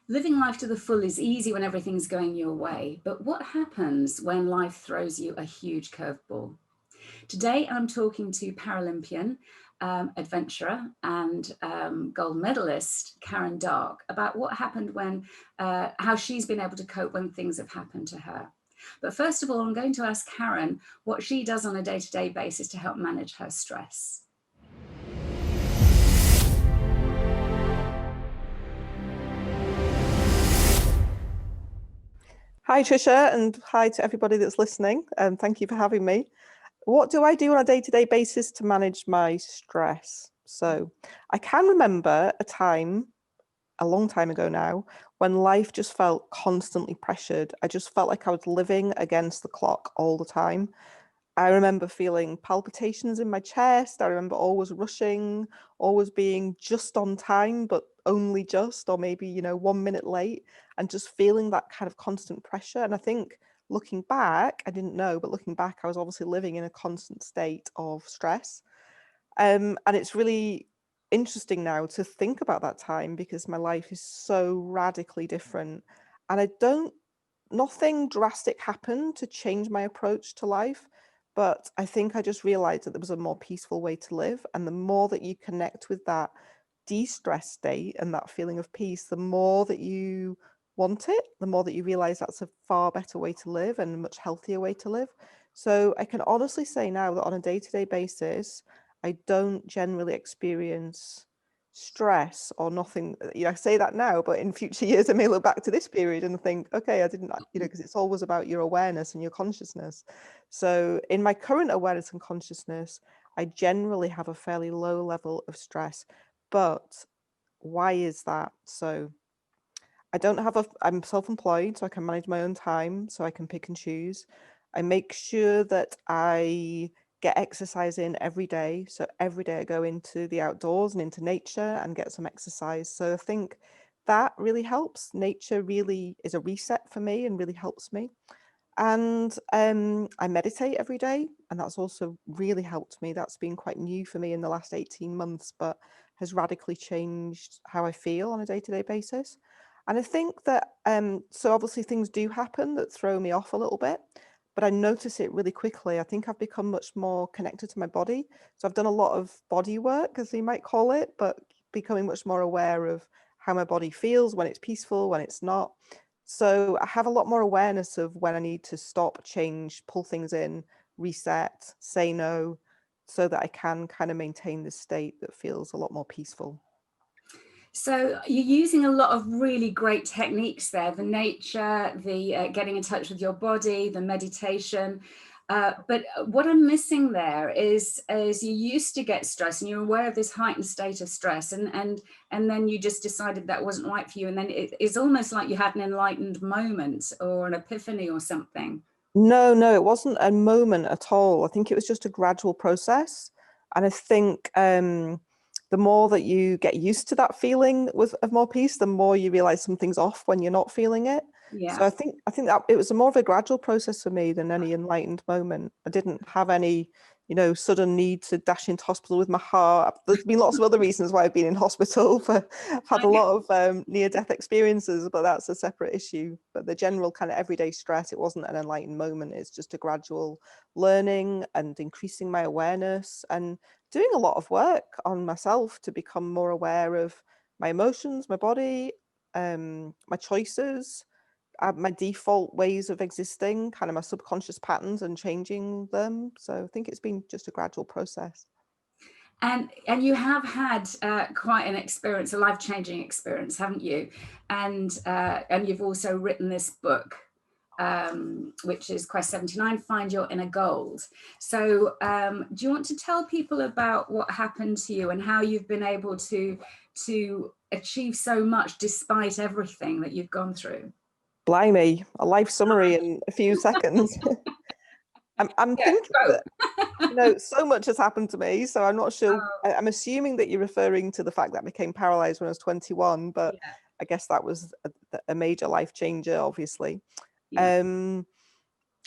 Living life to the full is easy when everything's going your way, but what happens when life throws you a huge curveball? Today, I'm talking to Paralympian, adventurer, and gold medalist Karen Darke about what happened when, how she's been able to cope when things have happened to her. But first of all, I'm going to ask Karen what she does on a day-to-day basis to help manage her stress. Hi, Trisha, and hi to everybody that's listening. Thank you for having me. What do I do on a day-to-day basis to manage my stress? So I can remember a time, a long time ago now, when life just felt constantly pressured. I just felt like I was living against the clock all the time. I remember feeling palpitations in my chest. I remember always rushing, always being just on time, but only just, or maybe, 1 minute late, and just feeling that kind of constant pressure. And I think looking back, I didn't know, but looking back, I was obviously living in a constant state of stress. And it's really interesting now to think about that time because my life is so radically different. And nothing drastic happened to change my approach to life. But I think I just realized that there was a more peaceful way to live. And the more that you connect with that de-stress state and that feeling of peace, the more that you want it, the more that you realize that's a far better way to live and a much healthier way to live. So I can honestly say now that on a day-to-day basis, I don't generally experience stress or nothing. I say that now, but in future years, I may look back to this period and think, okay, I didn't, because it's always about your awareness and your consciousness. So in my current awareness and consciousness, I generally have a fairly low level of stress. But why is that? So I'm self-employed, so I can manage my own time, so I can pick and choose. I make sure that I get exercise in every day. So every day I go into the outdoors and into nature and get some exercise. So I think that really helps. Nature really is a reset for me and really helps me. And I meditate every day, and that's also really helped me. That's been quite new for me in the last 18 months, but has radically changed how I feel on a day-to-day basis. And I think that, so obviously things do happen that throw me off a little bit, but I notice it really quickly. I think I've become much more connected to my body. So I've done a lot of body work, as you might call it, but becoming much more aware of how my body feels when it's peaceful, when it's not. So I have a lot more awareness of when I need to stop, change, pull things in, reset, say no, so that I can kind of maintain this state that feels a lot more peaceful. So you're using a lot of really great techniques there, the nature, the getting in touch with your body, the meditation. But what I'm missing there is you used to get stressed and you're aware of this heightened state of stress and then you just decided that wasn't right for you. And then it's almost like you had an enlightened moment or an epiphany or something. No, it wasn't a moment at all. I think it was just a gradual process. And I think the more that you get used to that feeling of more peace, the more you realize something's off when you're not feeling it. So Yeah. I think that it was more of a gradual process for me than any enlightened moment. I didn't have any, sudden need to dash into hospital with my heart. There's been lots of other reasons why I've been in hospital. I've had a lot of near-death experiences, but that's a separate issue. But the general kind of everyday stress, it wasn't an enlightened moment. It's just a gradual learning and increasing my awareness and doing a lot of work on myself to become more aware of my emotions, my body, my choices, my default ways of existing, kind of my subconscious patterns and changing them. So I think it's been just a gradual process. And you have had quite an experience, a life-changing experience, haven't you? And you've also written this book, which is Quest 79, Find Your Inner Gold. So do you want to tell people about what happened to you and how you've been able to achieve so much despite everything that you've gone through? Blimey, a life summary in a few seconds. I'm Yeah, thinking go. that, so much has happened to me. So I'm not sure. Oh, I'm assuming that you're referring to the fact that I became paralyzed when I was 21, but yeah, I guess that was a major life changer, obviously. yeah. And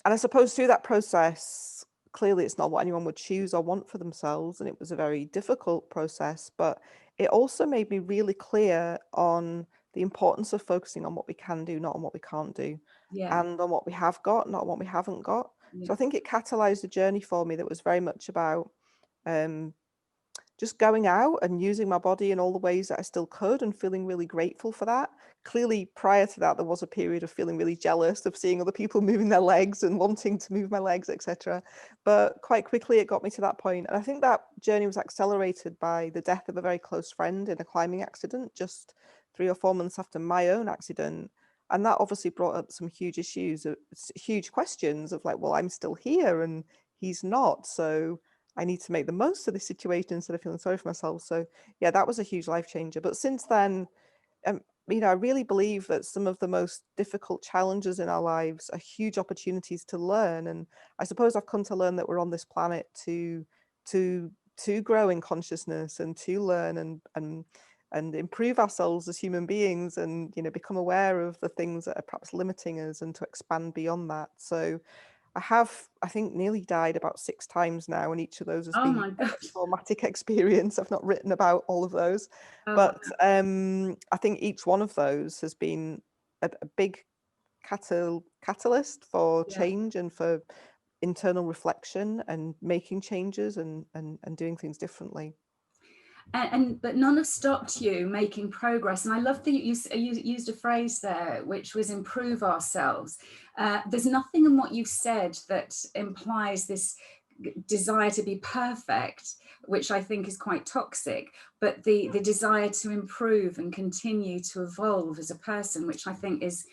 I suppose through that process, clearly it's not what anyone would choose or want for themselves. And it was a very difficult process, but it also made me really clear on the importance of focusing on what we can do, not on what we can't do, Yeah. and on what we have got, not on what we haven't got. Yeah. So I think it catalyzed a journey for me that was very much about just going out and using my body in all the ways that I still could, and feeling really grateful for that. Clearly, prior to that, there was a period of feeling really jealous of seeing other people moving their legs and wanting to move my legs, etc. But quite quickly, it got me to that point. And I think that journey was accelerated by the death of a very close friend in a climbing accident, just 3 or 4 months after my own accident. And that obviously brought up some huge issues, huge questions of like, well, I'm still here and he's not. So I need to make the most of this situation instead of feeling sorry for myself. So yeah, that was a huge life changer. But since then, I really believe that some of the most difficult challenges in our lives are huge opportunities to learn. And I suppose I've come to learn that we're on this planet to grow in consciousness and to learn and improve ourselves as human beings, and become aware of the things that are perhaps limiting us, and to expand beyond that. So I think, nearly died about 6 times now, and each of those has Oh been my quite gosh. a traumatic experience. I've not written about all of those, Oh, wow. but I think each one of those has been a big catalyst for Yeah. change and for internal reflection and making changes and doing things differently. But none have stopped you making progress. And I love that you used a phrase there, which was improve ourselves. There's nothing in what you've said that implies this desire to be perfect, which I think is quite toxic, but the desire to improve and continue to evolve as a person, which I think is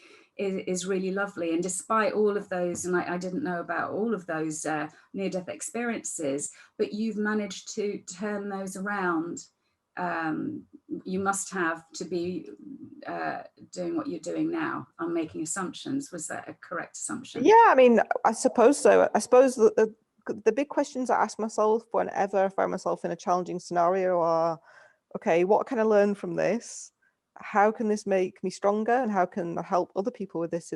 really lovely. And despite all of those, and I didn't know about all of those near-death experiences, but you've managed to turn those around. You must have to be doing what you're doing now. I'm making assumptions. Was that a correct assumption? Yeah, I mean, I suppose so. I suppose the big questions I ask myself whenever I find myself in a challenging scenario are, okay, what can I learn from this? How can this make me stronger, and how can I help other people with this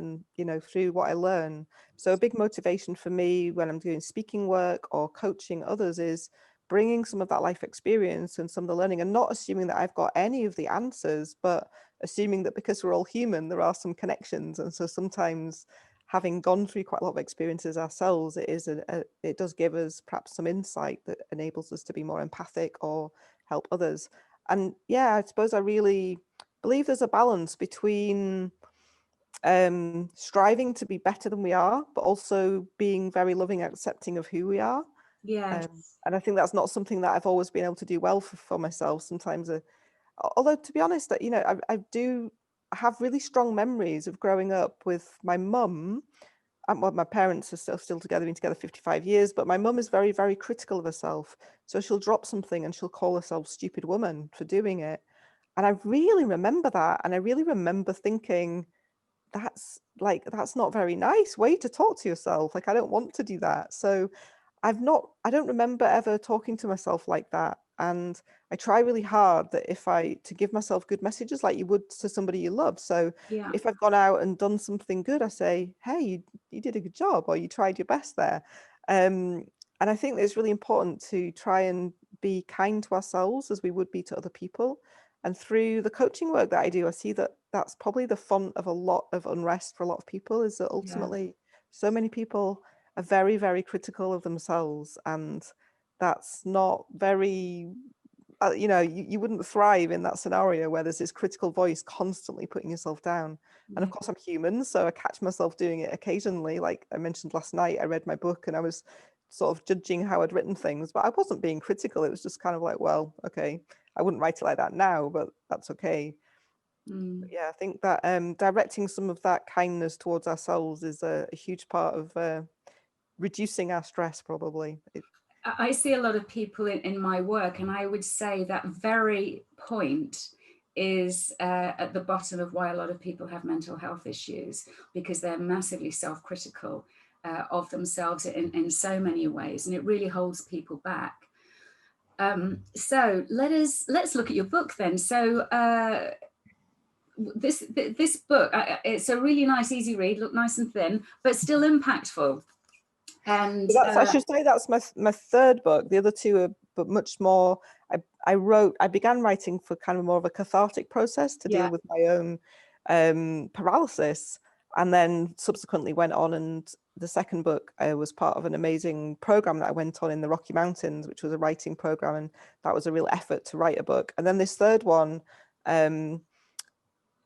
through what I learn? So a big motivation for me when I'm doing speaking work or coaching others is bringing some of that life experience and some of the learning, and not assuming that I've got any of the answers, but assuming that because we're all human, there are some connections. And so sometimes, having gone through quite a lot of experiences ourselves, it does give us perhaps some insight that enables us to be more empathic or help others. And yeah, I suppose I really believe there's a balance between striving to be better than we are, but also being very loving and accepting of who we are. Yes. And I think that's not something that I've always been able to do well for myself. Sometimes, although to be honest, that I have really strong memories of growing up with my mum. Well, my parents are still together, been together 55 years, but my mum is very, very critical of herself. So she'll drop something and she'll call herself stupid woman for doing it. And I really remember that. And I really remember thinking, that's not very nice way to talk to yourself. Like, I don't want to do that. So I don't remember ever talking to myself like that. And I try really hard to give myself good messages like you would to somebody you love. So Yeah. if I've gone out and done something good, I say, hey, you did a good job, or you tried your best there. And I think that it's really important to try and be kind to ourselves as we would be to other people. And through the coaching work that I do, I see that that's probably the font of a lot of unrest for a lot of people, is that ultimately so many people are very, very critical of themselves. And that's not very, you wouldn't thrive in that scenario where there's this critical voice constantly putting yourself down. And of course, I'm human, so I catch myself doing it occasionally. Like I mentioned last night, I read my book and I was sort of judging how I'd written things, but I wasn't being critical. It was just kind of like, well, okay, I wouldn't write it like that now, but that's okay. But yeah, I think that directing some of that kindness towards ourselves is a huge part of reducing our stress, probably. I see a lot of people in my work, and I would say that very point is at the bottom of why a lot of people have mental health issues, because they're massively self-critical of themselves in so many ways, and it really holds people back. So let's look at your book then. So this book, it's a really nice, easy read, look nice and thin, but still impactful. And I should say that's my third book. The other two are but much more. I began writing for kind of more of a cathartic process to deal Yeah. with my own paralysis, and then subsequently went on, and the second book was part of an amazing program that I went on in the Rocky Mountains, which was a writing program, and that was a real effort to write a book. And then this third one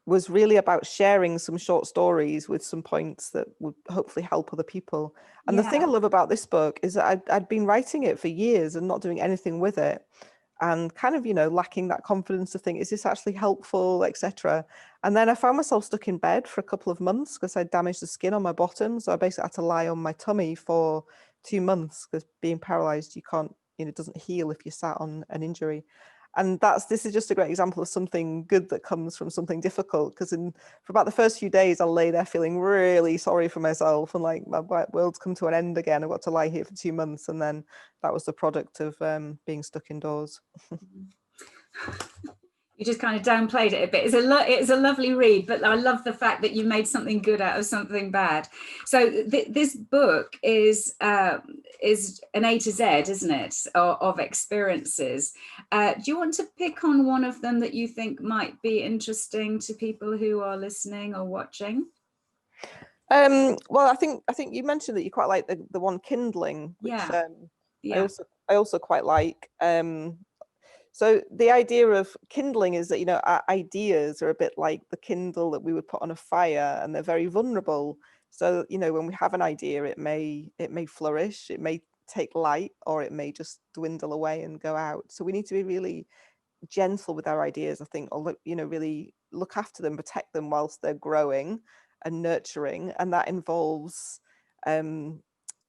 was really about sharing some short stories with some points that would hopefully help other people. And the thing I love about this book is that I'd been writing it for years and not doing anything with it, and kind of, lacking that confidence to think, is this actually helpful, etc. And then I found myself stuck in bed for a couple of months because I damaged the skin on my bottom. So I basically had to lie on my tummy for 2 months, because being paralyzed, you can't, it doesn't heal if you sat on an injury. And this is just a great example of something good that comes from something difficult, because for about the first few days, I'll lay there feeling really sorry for myself and like my world's come to an end again. I've got to lie here for 2 months. And then that was the product of being stuck indoors. You just kind of downplayed it a bit. It's a lovely read, but I love the fact that you made something good out of something bad. So this book is an A to Z, isn't it, of experiences. Do you want to pick on one of them that you think might be interesting to people who are listening or watching? Well, I think you mentioned that you quite like the one kindling, which Yeah. I also quite like. So the idea of kindling is that, our ideas are a bit like the kindle that we would put on a fire, and they're very vulnerable. So, when we have an idea, it may flourish, it may take light, or it may just dwindle away and go out. So we need to be really gentle with our ideas, I think, or really look after them, protect them whilst they're growing and nurturing. And that involves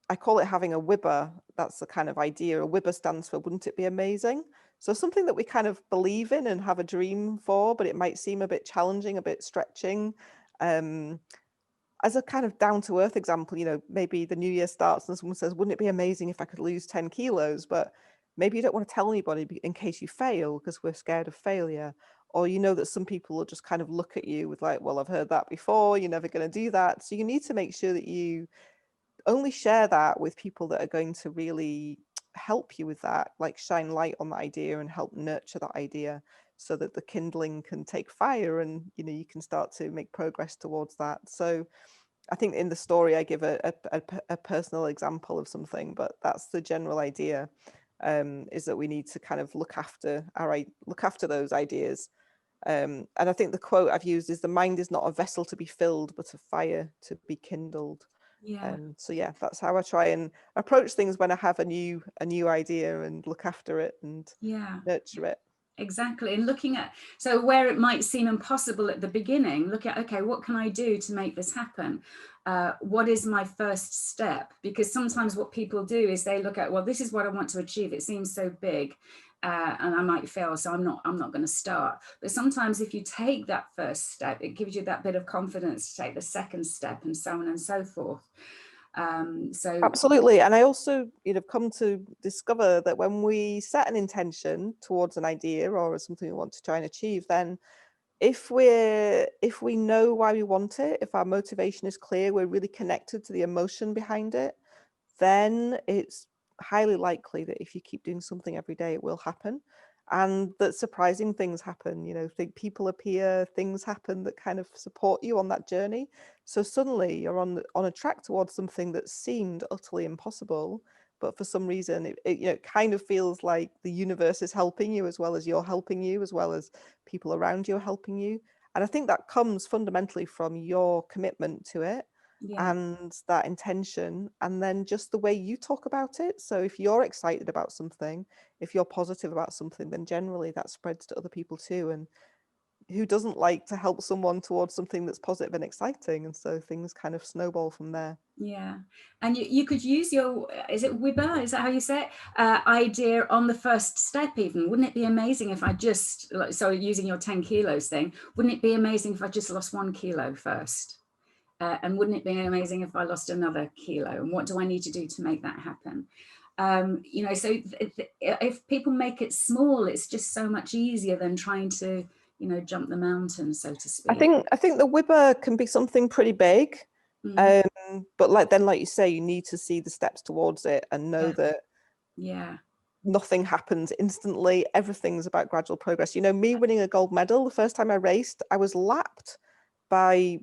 I call it having a wibber. That's the kind of idea. A wibber stands for wouldn't it be amazing? So something that we kind of believe in and have a dream for, but it might seem a bit challenging, a bit stretching. As a kind of down-to-earth example, maybe the new year starts and someone says, wouldn't it be amazing if I could lose 10 kilos? But maybe you don't want to tell anybody in case you fail, because we're scared of failure. Or that some people will just kind of look at you with like, well, I've heard that before, you're never going to do that. So you need to make sure that you only share that with people that are going to really help you with that, like shine light on the idea and help nurture that idea, so that the kindling can take fire and you can start to make progress towards that. So I think in the story I give a personal example of something, but that's the general idea, is that we need to kind of look after those ideas. And I think the quote I've used is, the mind is not a vessel to be filled, but a fire to be kindled. So yeah, that's how I try and approach things when I have a new idea, and look after it and nurture it. Exactly. And looking at, so where it might seem impossible at the beginning, look at, okay, what can I do to make this happen? What is my first step? Because sometimes what people do is they look at, well, this is what I want to achieve. It seems so big, and I might fail, so I'm not going to start. But sometimes if you take that first step, it gives you that bit of confidence to take the second step, and so on and so forth. So absolutely. And I also come to discover that when we set an intention towards an idea or something we want to try and achieve, then if we know why we want it, if our motivation is clear, we're really connected to the emotion behind it, then it's highly likely that if you keep doing something every day, it will happen. And that surprising things happen, people appear, things happen that kind of support you on that journey. So suddenly you're on a track towards something that seemed utterly impossible, but for some reason it kind of feels like the universe is helping you, as well as you're helping you, as well as people around you are helping you. And I think that comes fundamentally from your commitment to it, and that intention, and then just the way you talk about it. So if you're excited about something, if you're positive about something, then generally that spreads to other people too. And who doesn't like to help someone towards something that's positive and exciting? And so things kind of snowball from there. Yeah. And you could use your, is it wibber? Is that how you say it? Idea on the first step even. Wouldn't it be amazing if I just, so using your 10 kilos thing, wouldn't it be amazing if I just lost 1 kilo first? And wouldn't it be amazing if I lost another kilo? And what do I need to do to make that happen? So if people make it small, it's just so much easier than trying to, jump the mountain, so to speak. I think the wibber can be something pretty big. But like you say, you need to see the steps towards it and know that nothing happens instantly. Everything's about gradual progress. You know, me winning a gold medal, the first time I raced, I was lapped by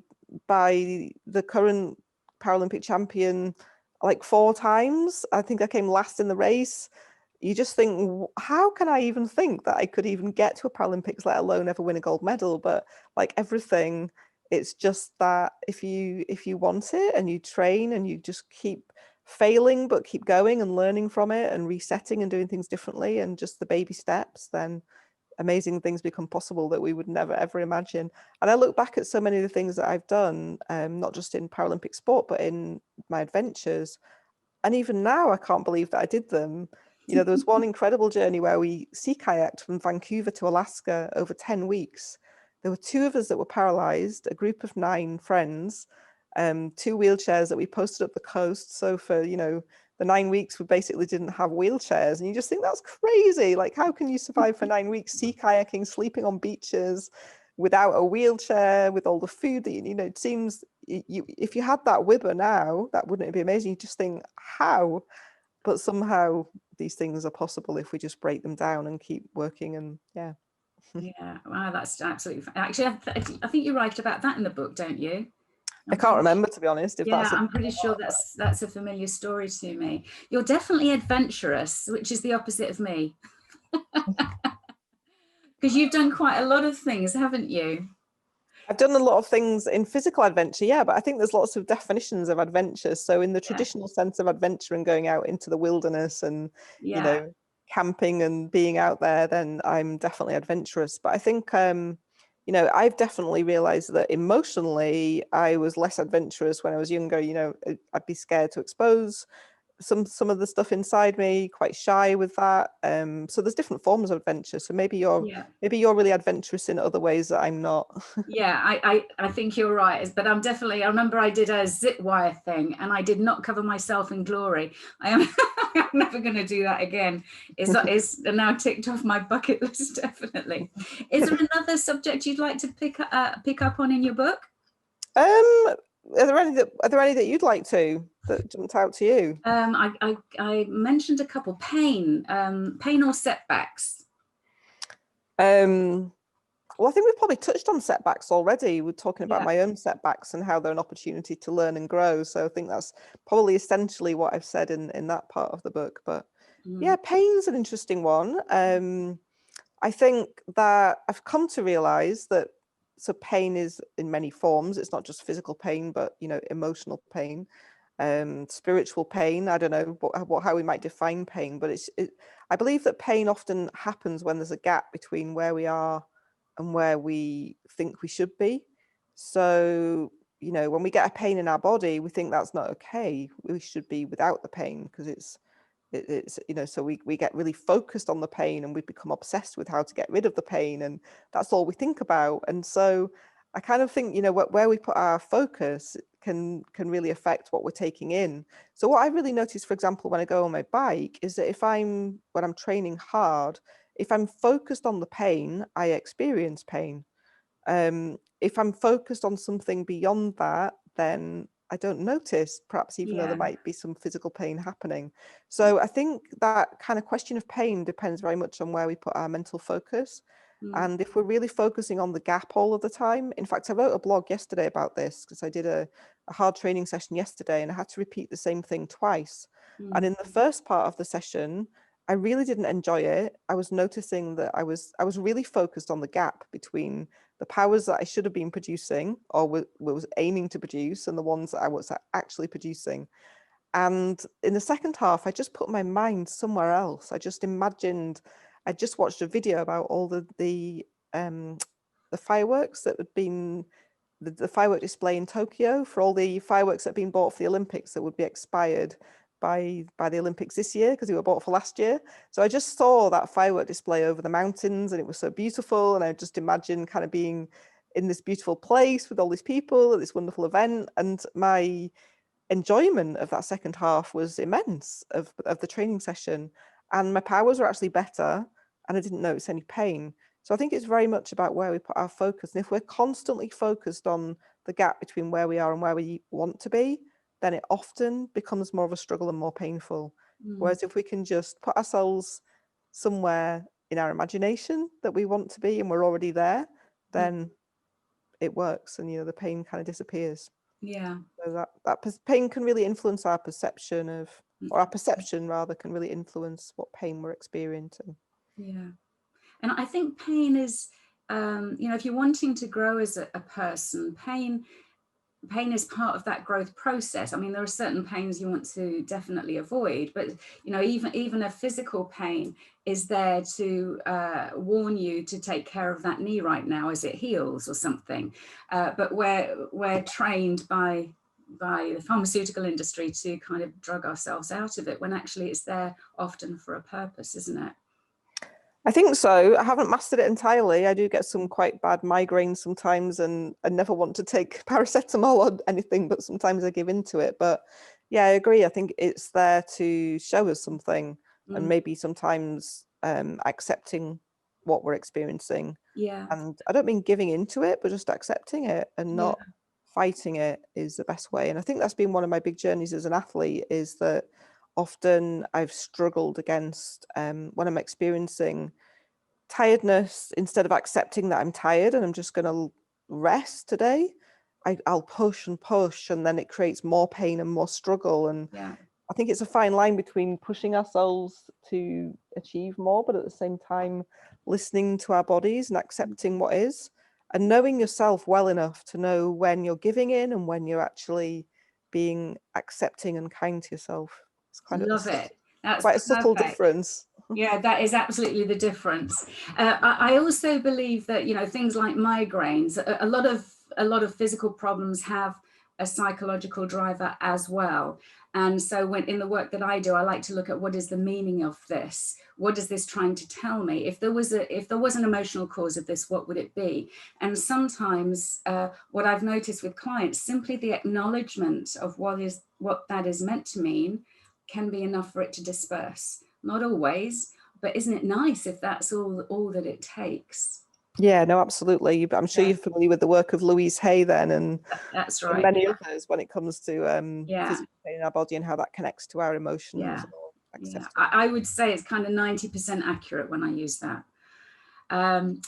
the current Paralympic champion like 4 times. I think I came last in the race. You just think, how can I even think that I could even get to a Paralympics, let alone ever win a gold medal? But like everything, it's just that if you want it and you train and you just keep failing but keep going and learning from it and resetting and doing things differently and just the baby steps, then amazing things become possible that we would never ever imagine. And I look back at so many of the things that I've done, not just in Paralympic sport but in my adventures, and even now I can't believe that I did them. You know, there was one incredible journey where we sea kayaked from Vancouver to Alaska over 10 weeks. There were 2 of us that were paralyzed, a group of 9 friends, 2 wheelchairs that we posted up the coast. So for, you know, the 9 weeks we basically didn't have wheelchairs. And you just think that's crazy. Like, how can you survive for 9 weeks sea kayaking, sleeping on beaches without a wheelchair, with all the food that you know, it seems if you had that wibber now, that wouldn't be amazing? You just think, how? But somehow these things are possible if we just break them down and keep working. And yeah. Yeah, wow, that's absolutely actually I think you write about that in the book, don't you? I can't remember, to be honest, if yeah, that's I'm pretty sure that's a familiar story to me. You're definitely adventurous, which is the opposite of me. Because you've done quite a lot of things, haven't you? I've done a lot of things in physical adventure, yeah, but I think there's lots of definitions of adventure. So in the traditional sense of adventure and going out into the wilderness and, you Yeah, know, camping and being out there, then I'm definitely adventurous. But I think, you know, I've definitely realized that emotionally I was less adventurous when I was younger. You know, I'd be scared to expose some of the stuff inside me, quite shy with that. So there's different forms of adventure. So maybe you're really adventurous in other ways that I'm not. yeah, I think you're right. But I'm definitely, I remember I did a zip wire thing and I did not cover myself in glory. I'm never going to do that again. Is now ticked off my bucket list, definitely. Is there another subject you'd like to pick up on in your book? Are there any that you'd like to, that jumped out to you? I mentioned a couple. Pain or setbacks. Well, I think we've probably touched on setbacks already. We're talking about my own setbacks and how they're an opportunity to learn and grow. So I think that's probably essentially what I've said in that part of the book. But yeah, pain's an interesting one. I think that I've come to realize that pain is in many forms. It's not just physical pain, but, you know, emotional pain, spiritual pain. I don't know how we might define pain, but I believe that pain often happens when there's a gap between where we are and where we think we should be. So, you know, when we get a pain in our body, we think that's not okay. We should be without the pain because it's you know, so we get really focused on the pain and we become obsessed with how to get rid of the pain, and that's all we think about. And so I kind of think, you know, where we put our focus can really affect what we're taking in. So what I really notice, for example, when I go on my bike, is that when I'm training hard, if I'm focused on the pain, I experience pain. If I'm focused on something beyond that, then I don't notice, perhaps even though there might be some physical pain happening. So I think that kind of question of pain depends very much on where we put our mental focus. And if we're really focusing on the gap all of the time, in fact, I wrote a blog yesterday about this because I did a hard training session yesterday and I had to repeat the same thing twice. And in the first part of the session, I really didn't enjoy it. I was noticing that I was really focused on the gap between the powers that I should have been producing or was aiming to produce and the ones that I was actually producing. And in the second half, I just put my mind somewhere else. I just imagined, I just watched a video about all the fireworks that had been, the firework display in Tokyo, for all the fireworks that had been bought for the Olympics that would be expired by the Olympics this year because they were bought for last year. So I just saw that firework display over the mountains and it was so beautiful. And I just imagined kind of being in this beautiful place with all these people at this wonderful event. And my enjoyment of that second half was immense of the training session. And my powers were actually better and I didn't notice any pain. So I think it's very much about where we put our focus. And if we're constantly focused on the gap between where we are and where we want to be, then it often becomes more of a struggle and more painful. Whereas if we can just put ourselves somewhere in our imagination that we want to be and we're already there, then it works, and the pain kind of disappears. Yeah. So that pain can really influence our perception of, or our perception rather, can really influence what pain we're experiencing. Yeah. And I think pain is, if you're wanting to grow as a person, pain is part of that growth process. I mean, there are certain pains you want to definitely avoid, but even a physical pain is there to warn you to take care of that knee right now as it heals or something. But we're trained by the pharmaceutical industry to kind of drug ourselves out of it, when actually it's there often for a purpose, isn't it? I think so. I haven't mastered it entirely. I do get some quite bad migraines sometimes, and I never want to take paracetamol or anything, but sometimes I give into it. But yeah, I agree. I think it's there to show us something, and maybe sometimes accepting what we're experiencing. Yeah. And I don't mean giving into it, but just accepting it and not fighting it is the best way. And I think that's been one of my big journeys as an athlete, is that often I've struggled against when I'm experiencing tiredness, instead of accepting that I'm tired and I'm just going to rest today, I'll push and push, and then it creates more pain and more struggle. And I think it's a fine line between pushing ourselves to achieve more, but at the same time listening to our bodies and accepting what is, and knowing yourself well enough to know when you're giving in and when you're actually being accepting and kind to yourself. It's kind of Love it. That's quite a subtle perfect. difference. Yeah, that is absolutely the difference. I also believe that, things like migraines, a lot of physical problems have a psychological driver as well. And so when in the work that I do, I like to look at what is the meaning of this? What is this trying to tell me? If there was an emotional cause of this, what would it be? And sometimes what I've noticed with clients, simply the acknowledgement of what that is meant to mean can be enough for it to disperse. Not always, but isn't it nice if that's all that it takes? Yeah, no, absolutely. I'm sure you're familiar with the work of Louise Hay then, and that's right, many others, when it comes to physical pain in our body and how that connects to our emotions. I would say it's kind of 90% accurate when I use that.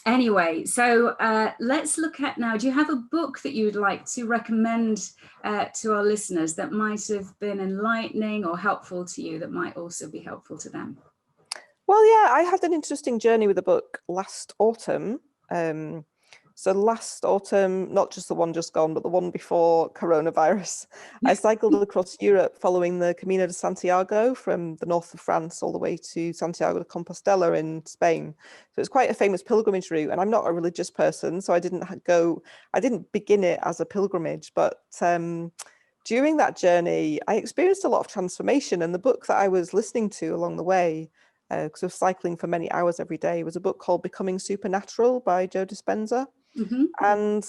Anyway, so let's look at now, do you have a book that you would like to recommend to our listeners that might have been enlightening or helpful to you, that might also be helpful to them? Well, yeah, I had an interesting journey with a book last autumn. So last autumn, not just the one just gone, but the one before coronavirus, I cycled across Europe following the Camino de Santiago from the north of France all the way to Santiago de Compostela in Spain. So it's quite a famous pilgrimage route, and I'm not a religious person, so I didn't begin it as a pilgrimage, but during that journey, I experienced a lot of transformation. And the book that I was listening to along the way, because I was cycling for many hours every day, was a book called Becoming Supernatural by Joe Dispenza. And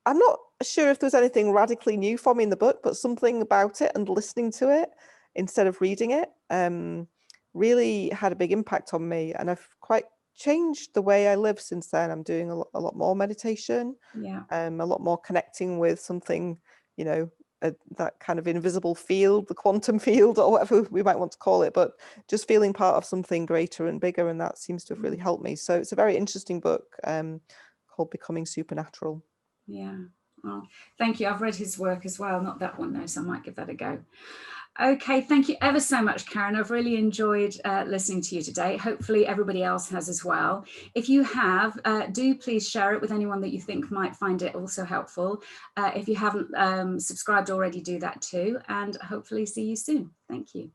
I'm not sure if there's anything radically new for me in the book, but something about it and listening to it instead of reading it really had a big impact on me. And I've quite changed the way I live since then. I'm doing a lot more meditation, a lot more connecting with something, that kind of invisible field, the quantum field, or whatever we might want to call it, but just feeling part of something greater and bigger. And that seems to have really helped me. So it's a very interesting book called Becoming Supernatural. Yeah. Well, thank you. I've read his work as well. Not that one though, so I might give that a go. Okay, thank you ever so much, Karen. I've really enjoyed listening to you today. Hopefully everybody else has as well. If you have, do please share it with anyone that you think might find it also helpful. If you haven't subscribed already, do that too, and hopefully see you soon. Thank you.